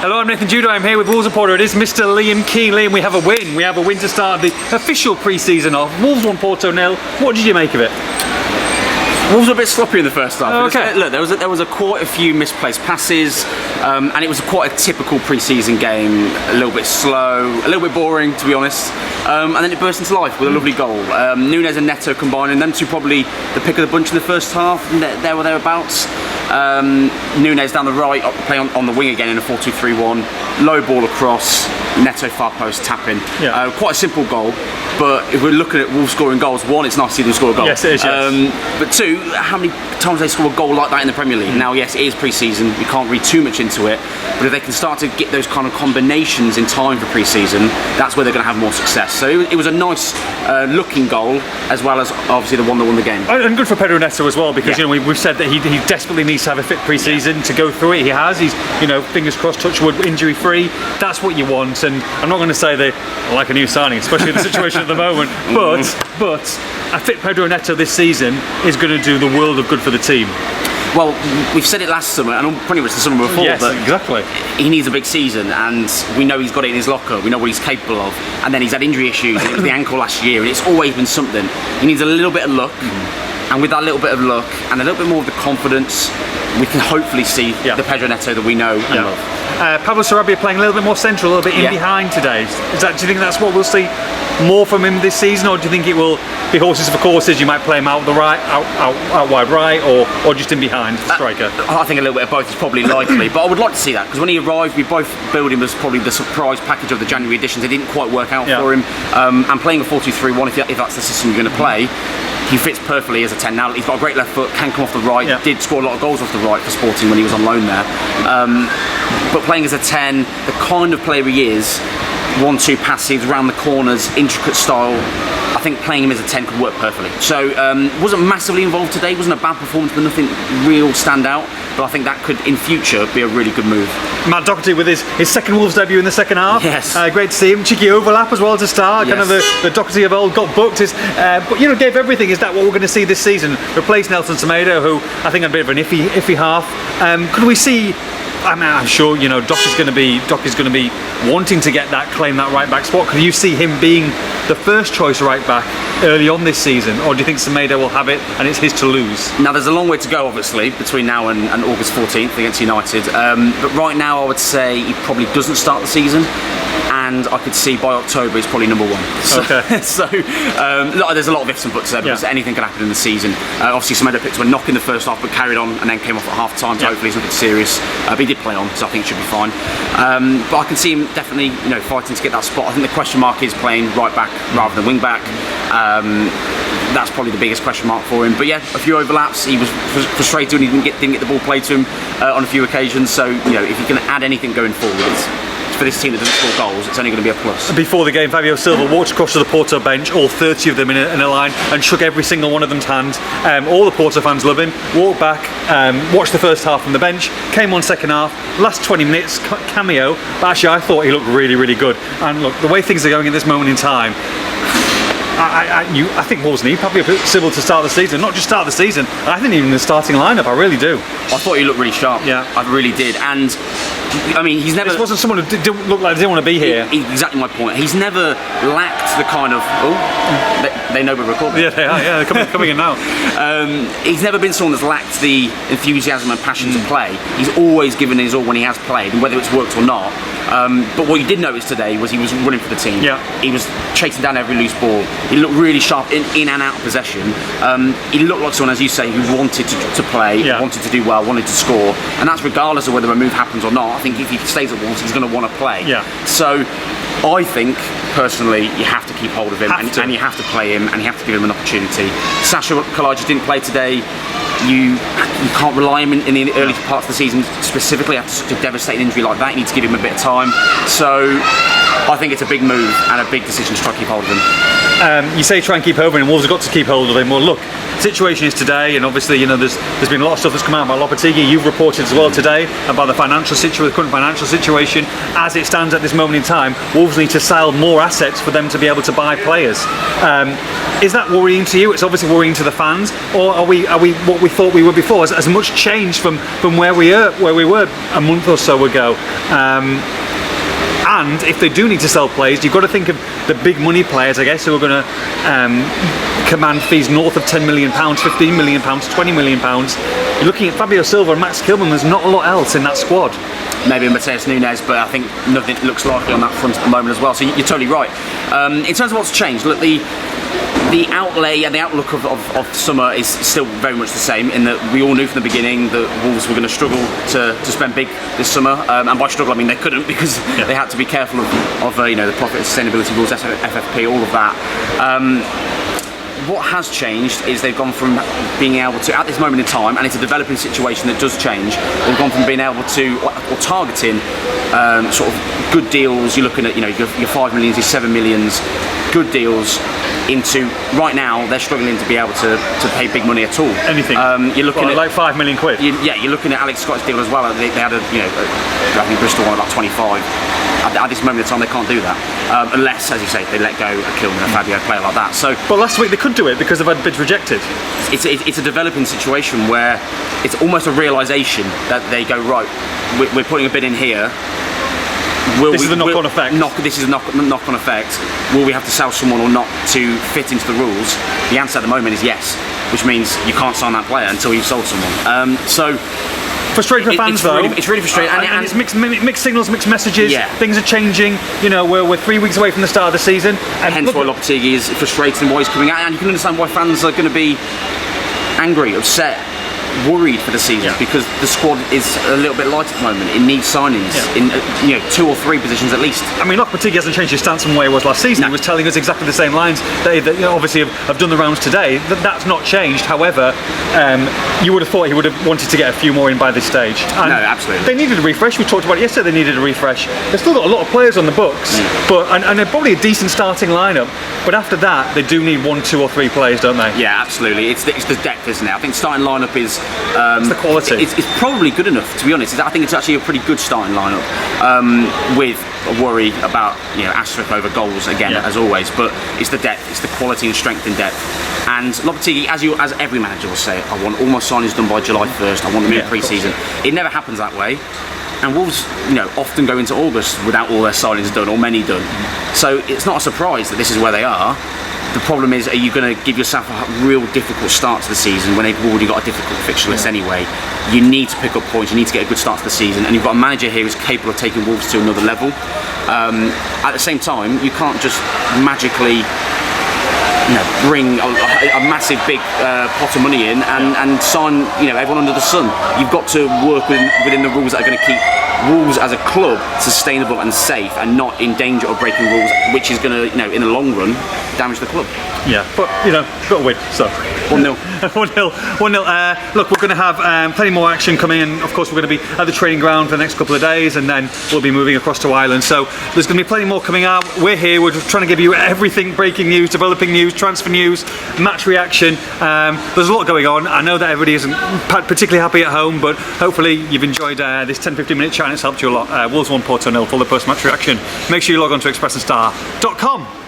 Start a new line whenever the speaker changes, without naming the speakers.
Hello, I'm Nathan Judo. I'm here with Wolves reporter. It is Mr. Liam Keane. Liam, we have a win. We have a win to start the official pre-season off. Wolves won Porto 0. What did you make of it?
Wolves were a bit sloppy in the first half.
Oh, okay.
Look, there was quite a few misplaced passes, and it was quite a typical pre-season game. A little bit slow, a little bit boring, to be honest. And then it burst into life with a lovely goal. Nunes and Neto combining, them two probably the pick of the bunch in the first half, there or thereabouts. Nunes down the right, playing on the wing again in a 4-2-3-1. Low ball across, Neto far post tapping.
Yeah.
Quite a simple goal. But if we're looking at Wolves scoring goals, one, it's nice to see them score a goal.
Yes, it is, yes.
But two, how many times they score a goal like that in the Premier League? Now, yes, it is pre-season, we can't read too much into it, but if they can start to get those kind of combinations in time for pre-season, that's where they're going to have more success. So it was a nice looking goal, as well as obviously the one that won the game.
And good for Pedro Neto as well, because we've said that he desperately needs to have a fit pre-season to go through it. He has. He's fingers crossed, touch wood, injury free. That's what you want. And I'm not going to say they like a new signing, especially in the situation at the moment. But I think Pedro Neto this season is going to do the world of good for the team.
Well, we've said it last summer, and pretty much the summer before,
yes,
but
exactly.
He needs a big season, and we know he's got it in his locker. We know what he's capable of, and then he's had injury issues. It was the ankle last year, and it's always been something. He needs a little bit of luck, and with that little bit of luck and a little bit more of the confidence, we can hopefully see the Pedro Neto that we know and love.
Pablo Sarabia playing a little bit more central, a little bit in behind today. Do you think that's what we'll see more from him this season, or do you think it will be horses for courses? You might play him out the right, out wide right, or just in behind the striker?
I think a little bit of both is probably likely, but I would like to see that, because when he arrived, we both billed him as probably the surprise package of the January editions. It didn't quite work out for him, and playing a 4-2-3-1, if that's the system you're going to play, he fits perfectly as a 10 now. He's got a great left foot, can come off the right, did score a lot of goals off the right for Sporting when he was on loan there. But playing as a 10, the kind of player he is, 1-2 passes, round the corners, intricate style, I think playing him as a 10 could work perfectly. So, wasn't massively involved today, wasn't a bad performance, but nothing real stand out. But I think that could, in future, be a really good move.
Matt Doherty with his second Wolves debut in the second half.
Yes.
Great to see him. Cheeky overlap as well to start. Kind of the Doherty of old, got booked. But gave everything. Is that what we're going to see this season? Replace Nelson Semedo, who I think had a bit of an iffy half. Could we see? I'm sure Doc is going to be wanting to get claim that right back spot. Could you see him being the first choice right back early on this season, or do you think Semedo will have it and it's his to lose?
Now there's a long way to go, obviously, between now and August 14th against United. But right now, I would say he probably doesn't start the season. And I could see by October he's probably number one. So,
okay.
There's a lot of ifs and buts there, because anything can happen in the season. Obviously, Semedo picked up a knock in the first half, but carried on and then came off at half time. So hopefully he's nothing serious. But he did play on, so I think it should be fine. But I can see him definitely, fighting to get that spot. I think the question mark is playing right back rather than wing back. That's probably the biggest question mark for him. But yeah, a few overlaps. He was frustrated when he didn't get the ball played to him on a few occasions. So if he can add anything going forwards, for this team that doesn't score goals, it's only going to be a plus.
Before the game, Fabio Silva walked across to the Porto bench, all 30 of them in a line, and shook every single one of them's hand. All the Porto fans love him. Walked back, watched the first half from the bench, came on second half, last 20 minutes, cameo, but actually I thought he looked really, really good. And look, the way things are going at this moment in time, I think Wolves need Fabio Silva to start the season. Not just start the season, I think even the starting lineup, I really do.
I thought he looked really sharp.
Yeah.
I really did. And I mean, he's never.
This wasn't someone who didn't look like they didn't want to be here.
Exactly my point. He's never lacked the kind of. They know we're recording.
Yeah, they are. Yeah, they're coming in now.
He's never been someone that's lacked the enthusiasm and passion to play. He's always given his all when he has played, and whether it's worked or not. But what you did notice today was he was running for the team.
Yeah.
He was chasing down every loose ball. He looked really sharp in and out of possession. He looked like someone, as you say, who wanted to play, wanted to do well, wanted to score, and that's regardless of whether a move happens or not. I think if he stays at Wolves, he's going to want to play.
Yeah.
So I think, personally, you have to keep hold of him and you have to play him and you have to give him an opportunity. Sasha Kalajdzic didn't play today. You can't rely on him in the early parts of the season, specifically after such a devastating injury like that. You need to give him a bit of time. So I think it's a big move and a big decision to try and keep hold of him.
You say try and keep hold of him, and Wolves have got to keep hold of him. Well, look, the situation is today, and obviously, there's been a lot of stuff that's come out about Lopetegui. You've reported as well today about the current financial situation. As it stands at this moment in time, Wolves need to sell more assets for them to be able to buy players. Is that worrying to you? It's obviously worrying to the fans, or are we what we thought we were before. As much changed from where we were a month or so ago. And if they do need to sell players, you've got to think of the big money players, I guess, who are going to command fees north of £10 million, £15 million, £20 million. You're looking at Fabio Silva and Max Kilman. There's not a lot else in that squad.
Maybe Mateus Nunes, but I think nothing looks likely on that front at the moment as well. So you're totally right. In terms of what's changed, look, the outlay and the outlook of summer is still very much the same, in that we all knew from the beginning that Wolves were going to struggle to spend big this summer, and by struggle I mean they couldn't, because they had to be careful of the profit and sustainability rules, FFP, all of that. What has changed is they've gone from being able to, at this moment in time, and it's a developing situation that does change, they've gone from being able to, or targeting sort of good deals. You're looking at your 5 millions, your 7 millions, good deals, into right now they're struggling to be able to pay big money at all.
Anything.
You're looking at
like £5 million.
You're looking at Alex Scott's deal as well. They had I think Bristol won about 25. At this moment in time, they can't do that unless, as you say, they let go a Kilman and Fabio, player like that. So,
but last week they could do it because they've had bids rejected.
It's a developing situation where it's almost a realisation that they go, right, we're putting a bid in here.
This is the knock-on effect.
This is a knock-on effect. Will we have to sell someone or not to fit into the rules? The answer at the moment is yes, which means you can't sign that player until you've sold someone.
Frustrating for fans, though.
It's really frustrating,
and it's mixed signals, mixed messages.
Yeah.
Things are changing. We're 3 weeks away from the start of the season,
and hence why Lopetegui is frustrated and why he's coming out. And you can understand why fans are going to be angry, upset, worried for the season, because the squad is a little bit light at the moment. It needs signings in 2 or 3 positions at least.
I mean, Lopetegui hasn't changed his stance from where he was last season. No. He was telling us exactly the same lines. They obviously have done the rounds today. That's not changed. However, you would have thought he would have wanted to get a few more in by this stage. And
no, absolutely.
They needed a refresh. We talked about it yesterday. They needed a refresh. They've still got a lot of players on the books, but they're probably a decent starting lineup. But after that, they do need 1, 2 or 3 players, don't they?
Yeah, absolutely. It's the depth, isn't it? I think starting lineup is
it's the quality.
It's probably good enough, to be honest. I think it's actually a pretty good starting lineup, with a worry about asterisk over goals again, as always. But it's the depth, it's the quality and strength in depth. And Lopetegui, as every manager will say, I want all my signings done by July 1st. I want them in pre-season. It never happens that way. And Wolves, often go into August without all their signings done, or many done. So it's not a surprise that this is where they are. The problem is, are you going to give yourself a real difficult start to the season when they've already got a difficult fixture list anyway? You need to pick up points, you need to get a good start to the season, and you've got a manager here who's capable of taking Wolves to another level. At the same time, you can't just magically bring a massive big pot of money in and sign everyone under the sun. You've got to work within the rules that are going to keep Wolves as a club sustainable and safe, and not in danger of breaking rules, which is going to in the long run damage the club.
Yeah, but got to win. So
1-0.
1-0. Look, we're going to have plenty more action coming in. Of course, we're going to be at the training ground for the next couple of days, and then we'll be moving across to Ireland. So there's going to be plenty more coming out. We're here. We're just trying to give you everything: breaking news, developing news, transfer news, match reaction. There's a lot going on. I know that everybody isn't particularly happy at home, but hopefully you've enjoyed this 10-15 minute chat and it's helped you a lot. Wolves 1, Porto 0 for the post-match reaction. Make sure you log on to expressandStar.com.